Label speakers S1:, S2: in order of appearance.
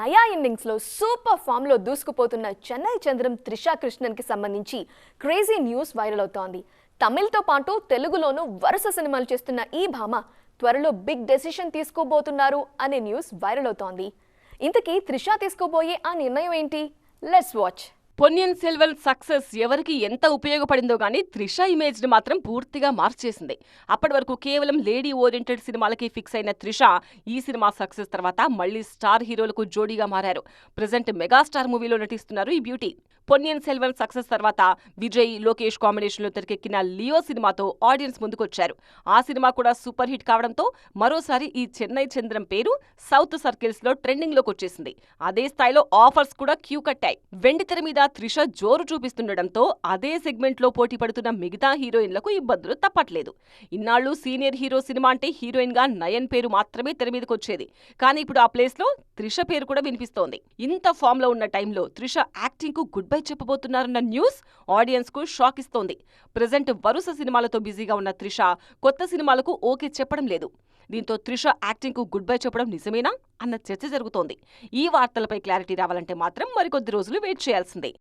S1: నయా ఇన్నింగ్స్ లో super form లో దూసుకుపోతున్న చెన్నై చంద్రం త్రిషా కృష్ణన్ కి సంబంధించి క్రేజీ న్యూస్ వైరల్ అవుతోంది. తమిళ్తో పాటు తెలుగులోనూ వరుస సినిమాలు చేస్తున్న ఈ భామ త్వరలో బిగ్ డెసిషన్ తీసుకోబోతున్నారు అనే న్యూస్ వైరల్ అవుతోంది. ఇంతకీ త్రిషా తీసుకోబోయే ఆ నిర్ణయం ఏంటి? Let's watch.
S2: Ponniyin Selvan success ఎవరికి ఎంత ఉపయోగపడిందో గానీ త్రిష ఇమేజ్ ని మాత్రం పూర్తిగా మార్చేసింది. అప్పటి వరకు కేవలం లేడీ ఓరియంటెడ్ సినిమాలకి ఫిక్స్ అయిన త్రిష ఈ సినిమా సక్సెస్ తర్వాత మళ్లీ స్టార్ హీరోలకు జోడీగా మారారు. ప్రెజెంట్ మెగాస్టార్ మూవీలో నటిస్తున్నారు ఈ బ్యూటీ. పొన్నియిన్ సెల్వన్ సక్సెస్ తర్వాత విజయ్, లోకేష్ కాంబినేషన్ లో తెరకెక్కిన లియో సినిమాతో ఆడియన్స్ ముందుకొచ్చారు. ఆ సినిమా కూడా సూపర్ హిట్ కావడంతో మరోసారి ఈ చెన్నై చంద్రం పేరు సౌత్ సర్కిల్స్ లో ట్రెండింగ్ లోకి వచ్చేసింది. అదే స్థాయిలో ఆఫర్స్ కూడా క్యూ కట్టాయి. వెండితెర మీద త్రిష జోరు చూపిస్తుండటంతో అదే సెగ్మెంట్ లో పోటీ పడుతున్న మిగతా హీరోయిన్లకు ఇబ్బందులు తప్పట్లేదు. ఇన్నాళ్లు సీనియర్ హీరో సినిమా అంటే హీరోయిన్ గా నయన్ పేరు మాత్రమే తెర మీదకొచ్చేది. కానీ ఇప్పుడు ఆ ప్లేస్ లో త్రిష పేరు కూడా వినిపిస్తోంది. ఇంత ఫామ్ లో ఉన్న టైంలో త్రిష యాక్టింగ్ కు గుడ్ బై చెప్పబోతున్నారన్న న్యూస్ ఆడియన్స్ కు షాక్ ఇస్తోంది. ప్రెజెంట్ వరుస సినిమాలతో బిజీగా ఉన్న త్రిష కొత్త సినిమాలకు ఓకే చెప్పడం లేదు. దీంతో త్రిష యాక్టింగ్ కు గుడ్ బై చెప్పడం నిజమేనా అన్న చర్చ జరుగుతోంది. ఈ వార్తలపై క్లారిటీ రావాలంటే మాత్రం మరికొద్ది రోజులు వెయిట్ చేయాల్సిందే.